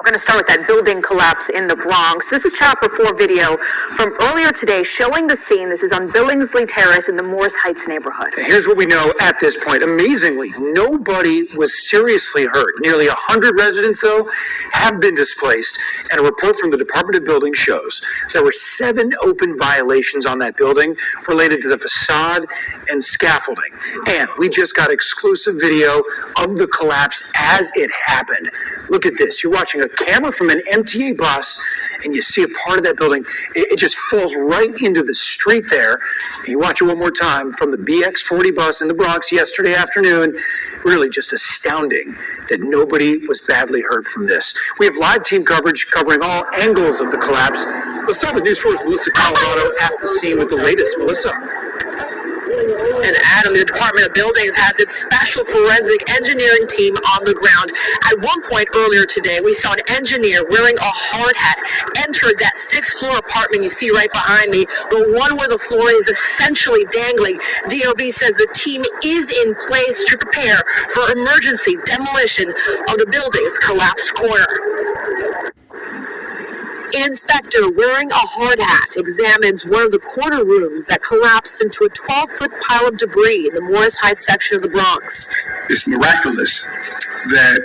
We're going to start with that building collapse in the Bronx. This is Chapter 4 video from earlier today showing the scene. This is on Billingsley Terrace in the Morris Heights neighborhood. Here's what we know at this point. Amazingly, nobody was seriously hurt. Nearly 100 residents, though, have been displaced. And a report from the Department of Buildings shows there were 7 open violations on that building related to the facade and scaffolding. And we just got exclusive video of the collapse as it happened. Look at this. You're watching a camera from an MTA bus, and you see a part of that building. It just falls right into the street there. And you watch it one more time from the BX40 bus in the Bronx yesterday afternoon. Really just astounding that nobody was badly hurt from this. We have live team coverage covering all angles of the collapse. Let's start with News 4's Melissa Colorado at the scene with the latest. Melissa. And Adam, the Department of Buildings has its special forensic engineering team on the ground. At one point earlier today, we saw an engineer wearing a hard hat enter that 6th floor apartment you see right behind me, the one where the floor is essentially dangling. DOB says the team is in place to prepare for emergency demolition of the building's collapsed corner. An inspector wearing a hard hat examines one of the corner rooms that collapsed into a 12-foot pile of debris in the Morris Heights section of the Bronx. It's miraculous that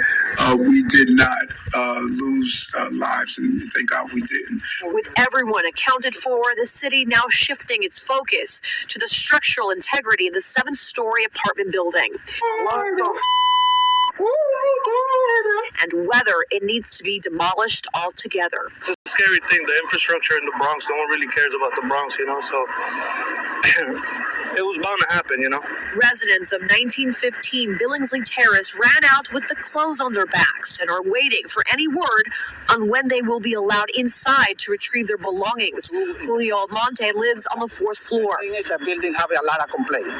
we did not lose lives, and thank God we didn't. With everyone accounted for, the city now shifting its focus to the structural integrity of the 7-story apartment building. What the and whether it needs to be demolished altogether. It's a scary thing, the infrastructure in the Bronx. No one really cares about the Bronx, so it was bound to happen, Residents of 1915 Billingsley Terrace ran out with the clothes on their backs and are waiting for any word on when they will be allowed inside to retrieve their belongings. Julio Almonte lives on the 4th floor. The building have a lot of complaints.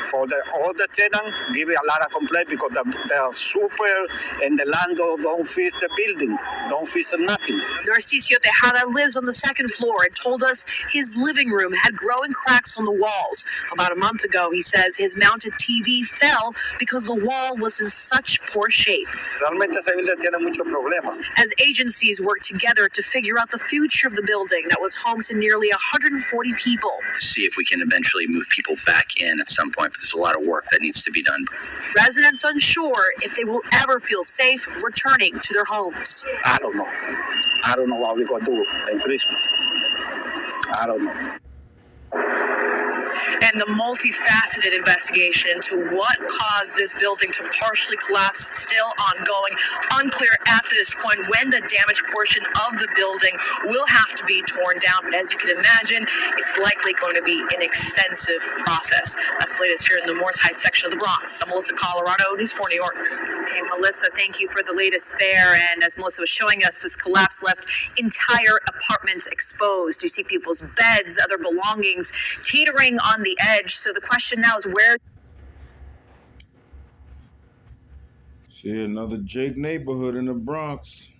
For all the tenants, give it a lot of complaint because the super and the landlord don't fix the building, don't fix nothing. Narcisio Tejada lives on the 2nd floor and told us his living room had growing cracks on the walls. About a month ago, he says his mounted TV fell because the wall was in such poor shape. Realmente ese building tiene muchos problemas. As agencies work together to figure out the future of the building that was home to nearly 140 people. See if we can eventually move people back in at some point. There's a lot of work that needs to be done. Residents unsure if they will ever feel safe returning to their homes. I don't know. I don't know what we're going to do in Christmas. I don't know. And the multifaceted investigation into what caused this building to partially collapse is still ongoing. Unclear at this point when the damaged portion of the building will have to be torn down. But as you can imagine, it's likely going to be an extensive process. That's the latest here in the Morris Heights section of the Bronx. I'm Melissa Colorado, News 4 New York. Okay, Melissa, thank you for the latest there. And as Melissa was showing us, this collapse left entire apartments exposed. You see people's beds, other belongings teetering on the edge. So the question now is where. See another Jake neighborhood in the Bronx.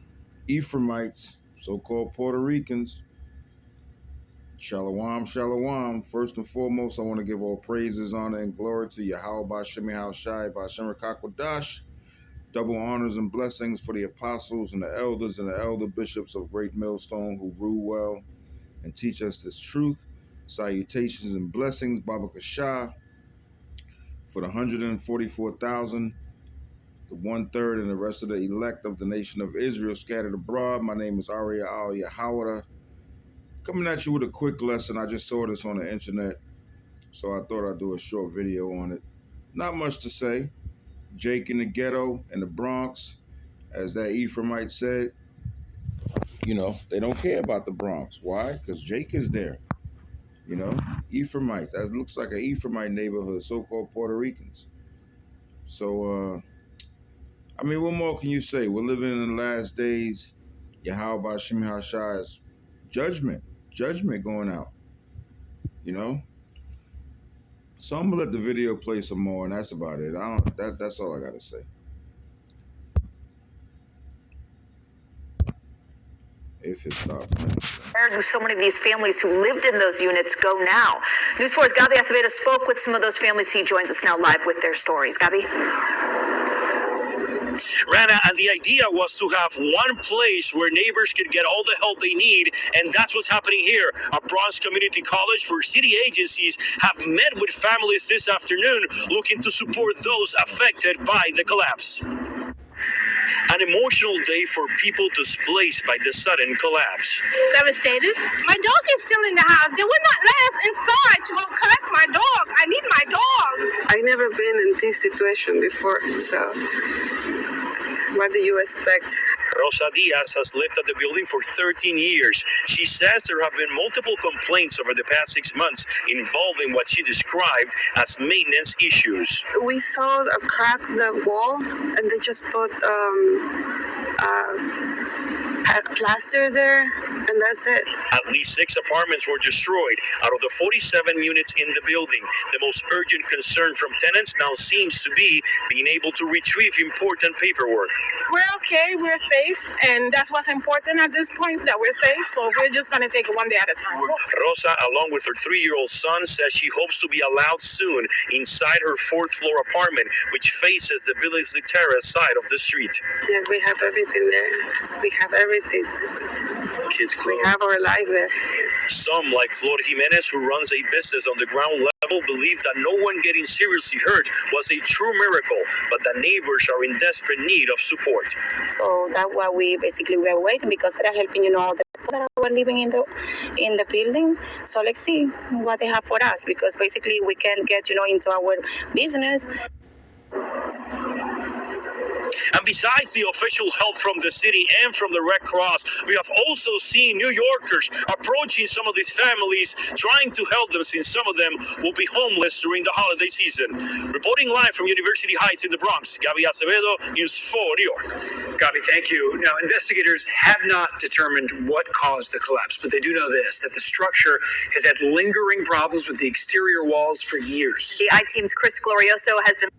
Ephraimites, so-called Puerto Ricans. Shalom, shalom. First and foremost, I want to give all praises, honor, and glory to YAHAWAH, YAHAWASHI, Bahasham Kakwadash. Double honors and blessings for the apostles and the elders and the elder bishops of Great Millstone who rule well and teach us this truth. Salutations and blessings, Baba Kasha, for the 144,000, the 1/3, and the rest of the elect of the nation of Israel scattered abroad. My name is Arya Al YAHAWAH. Coming at you with a quick lesson. I just saw this on the internet, so I thought I'd do a short video on it. Not much to say. Jake in the ghetto in the Bronx, as that Ephraimite said, they don't care about the Bronx. Why? Because Jake is there. Ephraimites. That looks like an Ephraimite neighborhood, so-called Puerto Ricans. So, what more can you say? We're living in the last days. YAHAWAH YAHAWASHI's judgment going out. So I'm gonna let the video play some more, and that's about it. That's all I gotta say. If it stops. Where do so many of these families who lived in those units go now? News 4's Gabi Acevedo spoke with some of those families. He joins us now live with their stories. Gabi? Rana, and the idea was to have one place where neighbors could get all the help they need, and that's what's happening here at Bronx Community College, where city agencies have met with families this afternoon looking to support those affected by the collapse. An emotional day for people displaced by the sudden collapse. Devastated. My dog is still in the house. They would not let us inside to go collect my dog. I need my dog. I've never been in this situation before, so what do you expect? Rosa Diaz has lived at the building for 13 years. She says there have been multiple complaints over the past 6 months involving what she described as maintenance issues. We saw a crack in the wall, and they just put plaster there, and that's it. At least 6 apartments were destroyed out of the 47 units in the building. The most urgent concern from tenants now seems to be being able to retrieve important paperwork. We're okay, we're safe, and that's what's important at this point, that we're safe, so we're just going to take it one day at a time. Rosa, along with her 3-year-old son, says she hopes to be allowed soon inside her 4th-floor apartment, which faces the Billingsley Terrace side of the street. Yes, we have everything there. We have everything. Kids' clothes. We have our life there. Some, like Flor Jimenez, who runs a business on the ground level, believe that no one getting seriously hurt was a true miracle, but that neighbors are in desperate need of support. So that's why we were waiting, because they're helping, all the people that were living in the building. So let's see what they have for us, because basically we can't get, into our business. And besides the official help from the city and from the Red Cross, we have also seen New Yorkers approaching some of these families, trying to help them, since some of them will be homeless during the holiday season. Reporting live from University Heights in the Bronx, Gaby Acevedo, News 4 New York. Gaby, thank you. Now, investigators have not determined what caused the collapse, but they do know this, that the structure has had lingering problems with the exterior walls for years. The I-Team's Chris Glorioso has been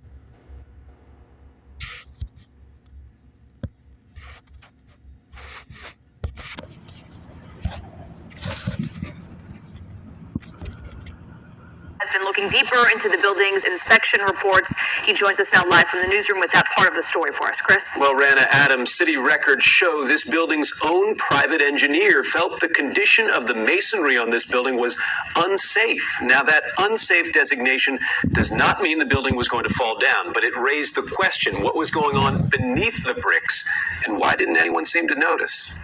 looking deeper into the building's inspection reports. He joins us now live from the newsroom with that part of the story for us. Chris? Well, Rana, Adams, city records show this building's own private engineer felt the condition of the masonry on this building was unsafe. Now, that unsafe designation does not mean the building was going to fall down, but it raised the question, what was going on beneath the bricks, and why didn't anyone seem to notice?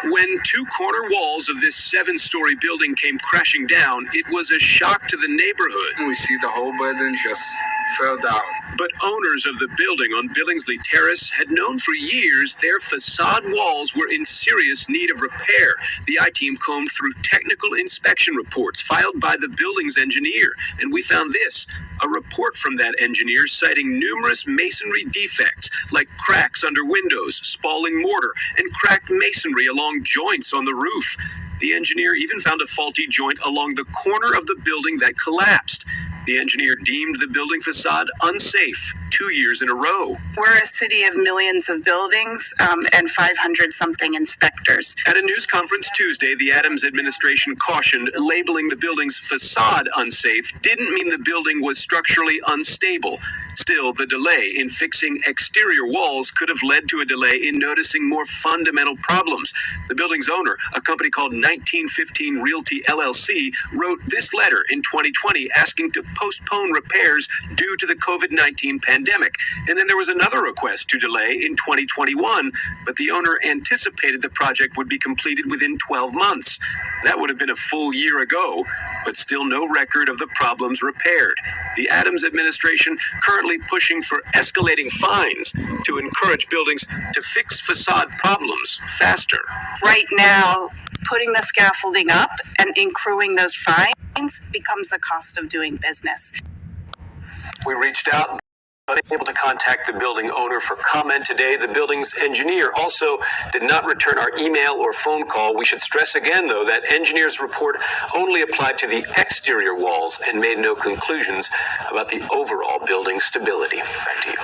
When 2 corner walls of this 7-story building came crashing down, it was a shock to the neighborhood. We see the whole building just fell down. But owners of the building on Billingsley Terrace had known for years their facade walls were in serious need of repair. The I-Team combed through technical inspection reports filed by the building's engineer, and we found this, a report from that engineer citing numerous masonry defects, like cracks under windows, spalling mortar, and cracked masonry along joints on the roof. The engineer even found a faulty joint along the corner of the building that collapsed. The engineer deemed the building facade unsafe 2 years in a row. We're a city of millions of buildings and 500-something inspectors. At a news conference Tuesday, the Adams administration cautioned labeling the building's facade unsafe didn't mean the building was structurally unstable. Still, the delay in fixing exterior walls could have led to a delay in noticing more fundamental problems. The building's owner, a company called 1915 Realty LLC, wrote this letter in 2020 asking to postpone repairs due to the COVID-19 pandemic. And then there was another request to delay in 2021, but the owner anticipated the project would be completed within 12 months. That would have been a full year ago, but still no record of the problems repaired. The Adams administration currently pushing for escalating fines to encourage buildings to fix facade problems faster. Right now, putting the scaffolding up and accruing those fines becomes the cost of doing business. We reached out, but unable to contact the building owner for comment today. The building's engineer also did not return our email or phone call. We should stress again, though, that engineer's report only applied to the exterior walls and made no conclusions about the overall building stability. Back to you.